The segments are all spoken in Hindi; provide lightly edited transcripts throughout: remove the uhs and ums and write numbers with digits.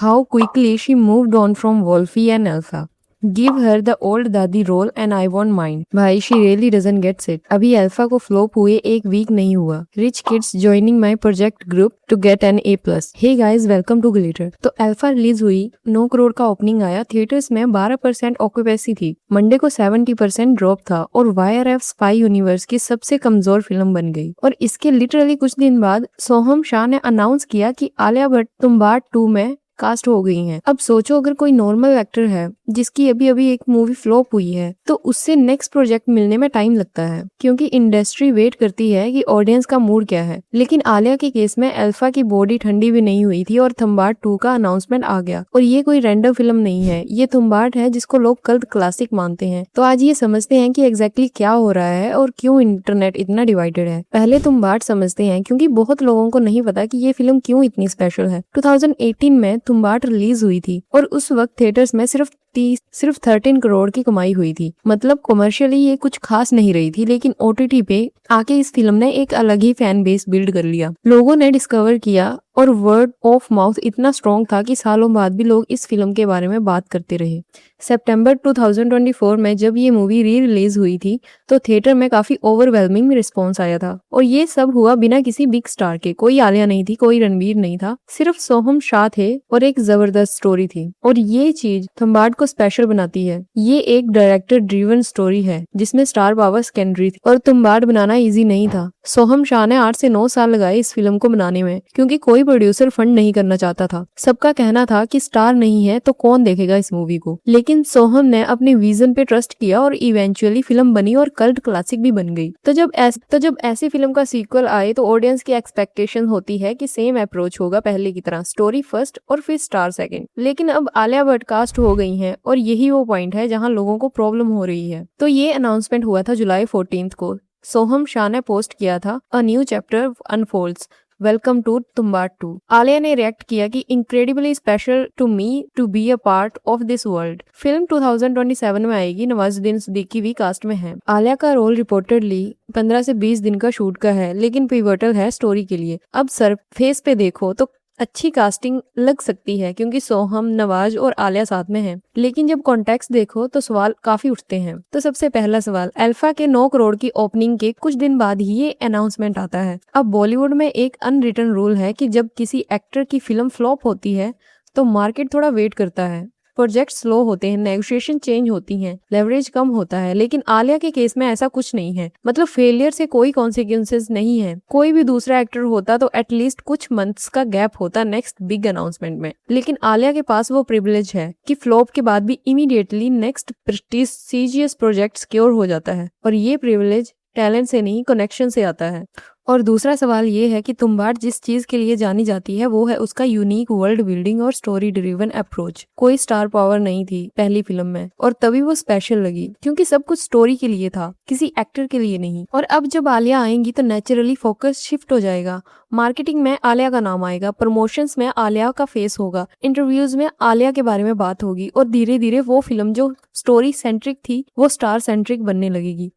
How quickly she moved on from Wolfie and Alpha. Give her the old दादी role and I won't mind. भाई she really doesn't get it. अभी अल्फा को फ्लॉप हुए एक वीक नहीं हुआ. Rich kids joining my project group to get an A+. Hey guys, welcome to Glitter. तो अल्फा रिलीज हुई, 9 करोड़ का ओपनिंग आया, थिएटर्स में 12% ऑक्यूपेंसी थी, मंडे को 70% ड्रॉप था और YRF स्पाई यूनिवर्स की सबसे कमजोर फिल्म बन गई. और इसके लिटरली कुछ दिन बाद सोहम शाह ने अनाउंस किया कि आलिया भट्ट तुम्बाड़ 2 में कास्ट हो गई हैं। अब सोचो अगर कोई नॉर्मल एक्टर है जिसकी अभी अभी एक मूवी फ्लॉप हुई है तो उससे नेक्स्ट प्रोजेक्ट मिलने में टाइम लगता है, क्योंकि इंडस्ट्री वेट करती है कि ऑडियंस का मूड क्या है। लेकिन आलिया के केस में अल्फा की बॉडी ठंडी भी नहीं हुई थी और थम्बाड़ 2 का अनाउंसमेंट आ गया। और ये कोई रैंडम फिल्म नहीं है, ये थम्बाड़ है जिसको लोग कल्ट क्लासिक मानते हैं। तो आज ये समझते हैं कि एग्जैक्टली क्या हो रहा है और क्यों इंटरनेट इतना डिवाइडेड है। पहले थम्बाड़ समझते हैं, क्योंकि बहुत लोगों को नहीं पता कि ये फिल्म क्यों इतनी स्पेशल है। 2018 में थम्बाड़ रिलीज हुई थी और उस वक्त थिएटर्स में सिर्फ 13 करोड़ की कमाई हुई थी। मतलब कमर्शियली ये कुछ खास नहीं रही थी, लेकिन OTT पे आके इस फिल्म ने एक अलग ही फैन बेस बिल्ड कर लिया। लोगों ने डिस्कवर किया और वर्ड ऑफ माउथ इतना स्ट्रॉन्ग था कि सालों बाद भी लोग इस फिल्म के बारे में बात करते रहे। सितंबर 2024 में जब ये मूवी री रिलीज हुई थी तो थिएटर में काफी ओवरवेलमिंग रिस्पॉन्स आया था। और ये सब हुआ बिना किसी बिग स्टार के। कोई आलिया नहीं थी, कोई रणवीर नहीं था, सिर्फ सोहम शाह थे और एक जबरदस्त स्टोरी थी। और ये चीज थम्बाड़ को स्पेशल बनाती है। ये एक डायरेक्टर ड्रिवन स्टोरी है जिसमें स्टार पावर सेकेंडरी थी और थम्बाड़ बनाना इजी नहीं था। सोहम शाह ने 8 से 9 साल लगाए इस फिल्म को बनाने में, क्योंकि कोई प्रोड्यूसर फंड नहीं करना चाहता था। सबका कहना था कि स्टार नहीं है तो कौन देखेगा इस मूवी को। लेकिन सोहम ने अपने विजन पे ट्रस्ट किया और इवेंचुअली फिल्म बनी और कल्ट क्लासिक भी बन गई। तो जब ऐसी फिल्म का सीक्वल आए तो ऑडियंस की एक्सपेक्टेशन होती है कि सेम अप्रोच होगा पहले की तरह, स्टोरी फर्स्ट और फिर स्टार सेकंड। लेकिन अब आलिया भट्ट कास्ट हो गई हैं और यही वो पॉइंट है जहां लोगों को प्रॉब्लम हो रही है। तो ये अनाउंसमेंट हुआ था जुलाई 14 को। सोहम शाह ने पोस्ट किया था, a new chapter unfolds, welcome to Tumbbad 2। Alia ने रिएक्ट किया कि incredibly special to me to be a part of this world. Film 2027 में आएगी, नवाजुद्दीन सिद्दीकी भी कास्ट में है। आलिया का रोल रिपोर्टेडली 15 से 20 दिन का शूट का है, लेकिन पिवटल है स्टोरी के लिए। अब सरफेस पे देखो तो अच्छी कास्टिंग लग सकती है क्योंकि सोहम, नवाज और आलिया साथ में हैं। लेकिन जब कॉन्टेक्स्ट देखो तो सवाल काफी उठते हैं। तो सबसे पहला सवाल, अल्फा के 9 करोड़ की ओपनिंग के कुछ दिन बाद ही ये अनाउंसमेंट आता है। अब बॉलीवुड में एक अनरिटन रूल है कि जब किसी एक्टर की फिल्म फ्लॉप होती है तो मार्केट थोड़ा वेट करता है, प्रोजेक्ट स्लो होते हैं, नेगोशिएशन चेंज होती हैं, लेवरेज कम होता है। लेकिन आलिया के केस में ऐसा कुछ नहीं है। मतलब फेलियर से कोई कॉन्सिक्वेंसेस नहीं है। कोई भी दूसरा एक्टर होता तो एटलीस्ट कुछ मंथ्स का गैप होता नेक्स्ट बिग अनाउंसमेंट में। लेकिन आलिया के पास वो प्रिविलेज है कि फ्लॉप के बाद भी immediately next prestigious project secure हो जाता है। और ये प्रिविलेज टैलेंट से नहीं, कनेक्शन से आता है। और दूसरा सवाल ये है कि तुम्बाड़ जिस चीज के लिए जानी जाती है वो है उसका यूनिक वर्ल्ड बिल्डिंग और स्टोरी ड्रिवन अप्रोच। कोई स्टार पावर नहीं थी पहली फिल्म में और तभी वो स्पेशल लगी, क्योंकि सब कुछ स्टोरी के लिए था, किसी एक्टर के लिए नहीं। और अब जब आलिया आएंगी तो नेचुरली फोकस शिफ्ट हो जाएगा। मार्केटिंग में आलिया का नाम आएगा, प्रमोशंस में आलिया का फेस होगा, इंटरव्यूज में आलिया के बारे में बात होगी और धीरे धीरे वो फिल्म जो स्टोरी सेंट्रिक थी वो स्टार सेंट्रिक बनने लगेगी।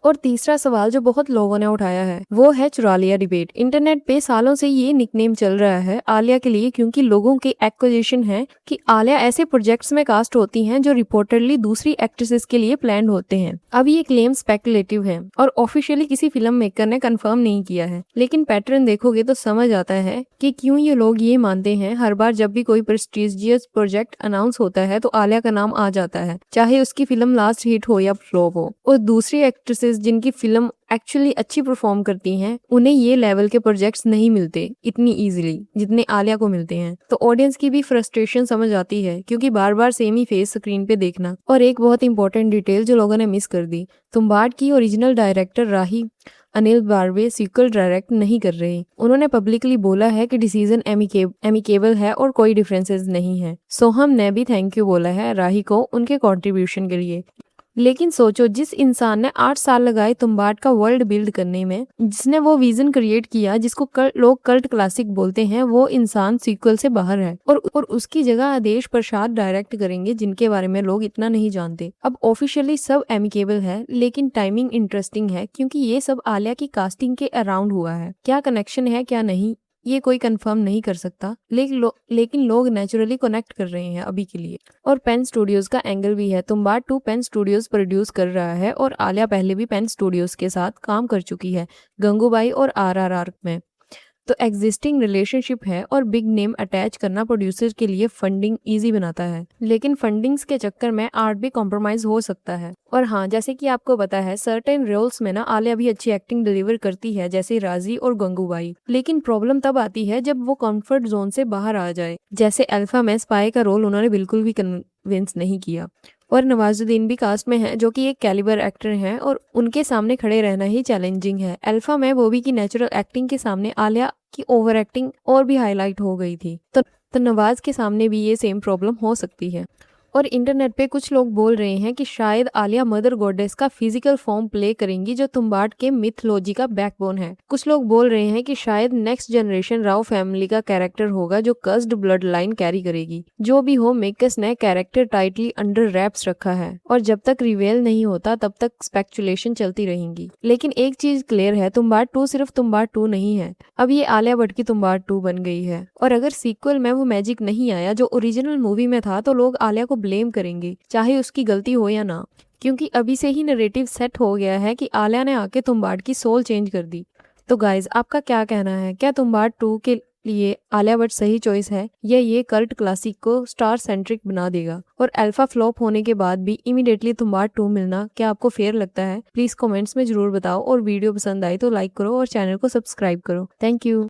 और तीसरा सवाल जो बहुत लोगों ने उठाया है वो है चुरा लिया डिबेट। इंटरनेट पे सालों से ये निकनेम चल रहा है आलिया के लिए, क्योंकि लोगों के एक्यूजेशन है कि आलिया ऐसे प्रोजेक्ट्स में कास्ट होती हैं जो रिपोर्टेडली दूसरी एक्ट्रेसेस के लिए प्लान होते हैं। अब ये क्लेम स्पेकुलेटिव है और ऑफिशियली किसी फिल्म मेकर ने कंफर्म नहीं किया है। लेकिन पैटर्न देखोगे तो समझ आता है कि क्यों ये लोग ये मानते हैं। हर बार जब भी कोई प्रेस्टिजियस प्रोजेक्ट अनाउंस होता है तो आलिया का नाम आ जाता है, चाहे उसकी फिल्म लास्ट हिट हो या फ्लॉप हो। और दूसरी एक्ट्रेसेस जिनकी फिल्म एक्चुअली अच्छी परफॉर्म करती हैं उन्हें ये लेवल के प्रोजेक्ट्स नहीं मिलते इतनी इजीली जितने आलिया को मिलते हैं। तो ऑडियंस की भी फ्रस्ट्रेशन समझ आती है, क्योंकि बार बार सेम ही फेस स्क्रीन पे देखना। और एक बहुत इंपॉर्टेंट डिटेल जो लोगों ने मिस कर दी, तुम्बाड़ की ओरिजिनल डायरेक्टर राही अनिल बारवे सीक्वल डायरेक्ट नहीं कर रहे। उन्होंने पब्लिकली बोला है कि डिसीजन एमिकेबल है और कोई डिफरेंसेस नहीं है। सोहम ने भी थैंक यू बोला है राही को उनके कंट्रीब्यूशन के लिए। लेकिन सोचो, जिस इंसान ने 8 साल लगाए तुम्बाड़ का वर्ल्ड बिल्ड करने में, जिसने वो विजन क्रिएट किया जिसको लोग कल्ट क्लासिक बोलते हैं, वो इंसान सीक्वल से बाहर है और उसकी जगह आदेश प्रसाद डायरेक्ट करेंगे जिनके बारे में लोग इतना नहीं जानते। अब ऑफिशियली सब एमिकेबल है, लेकिन टाइमिंग इंटरेस्टिंग है क्योंकि ये सब आलिया की कास्टिंग के अराउंड हुआ है। क्या कनेक्शन है क्या नहीं ये कोई कंफर्म नहीं कर सकता, लेकिन लोग नेचुरली कनेक्ट कर रहे हैं अभी के लिए। और पेन स्टूडियोज का एंगल भी है। तुम्बाड 2 पेन स्टूडियोज प्रोड्यूस कर रहा है और आलिया पहले भी पेन स्टूडियोज के साथ काम कर चुकी है, गंगूबाई और RRR में। तो एग्जिस्टिंग रिलेशनशिप है और बिग नेम अटैच करना प्रोड्यूसर के लिए फंडिंग इजी बनाता है, लेकिन फंडिंग्स के चक्कर में आर्ट भी कॉम्प्रोमाइज हो सकता है। और हाँ, जैसे कि आपको पता है सर्टेन रोल्स में ना आलिया भी अच्छी एक्टिंग डिलीवर करती है, जैसे राजी और गंगूबाई। लेकिन प्रॉब्लम तब आती है जब वो कंफर्ट जोन से बाहर आ जाए, जैसे अल्फा में स्पाई का रोल उन्होंने बिल्कुल भी कन्विंस नहीं किया। और नवाजुद्दीन भी कास्ट में है, जो कि एक कैलिबर एक्टर हैं और उनके सामने खड़े रहना ही चैलेंजिंग है। अल्फा में बॉबी की नेचुरल एक्टिंग के सामने आलिया की ओवर एक्टिंग और भी हाईलाइट हो गई थी। तो नवाज के सामने भी ये सेम प्रॉब्लम हो सकती है। और इंटरनेट पे कुछ लोग बोल रहे हैं कि शायद आलिया मदर गॉडेस का फिजिकल फॉर्म प्ले करेंगी, जो तुम्बाड के मिथोलॉजी का बैकबोन है। कुछ लोग बोल रहे हैं कि शायद नेक्स्ट जनरेशन राव फैमिली का कैरेक्टर होगा, जो कर्स्ड ब्लड लाइन कैरी करेगी। जो भी हो, मेकर्स ने कैरेक्टर टाइटली अंडर रैप्स रखा है और जब तक रिवेल नहीं होता तब तक स्पेकुलेशन चलती रहेंगी। लेकिन एक चीज क्लियर है, तुम्बाड 2 सिर्फ तुम्बाड 2 नहीं है, अब ये आलिया भट्ट की तुम्बाड 2 बन गई है। और अगर सीक्वल में वो मैजिक नहीं आया जो ओरिजिनल मूवी में था, तो लोग आलिया को ब्लेम करेंगे, चाहे उसकी गलती हो या ना, क्योंकि अभी से ही नैरेटिव सेट हो गया है कि आलिया ने आके तुम्बाड की सोल चेंज कर दी। तो गाइज, आपका क्या कहना है? क्या तुम्बाड 2 के लिए आलिया भट्ट सही चॉइस है, या ये कल्ट क्लासिक को स्टार सेंट्रिक बना देगा? और अल्फा फ्लॉप होने के बाद भी इमीडिएटली तुम्बाड 2 मिलना क्या आपको फेयर लगता है? प्लीज कमेंट्स में जरूर बताओ, और वीडियो पसंद आई तो लाइक करो और चैनल को सब्सक्राइब करो। Thank you.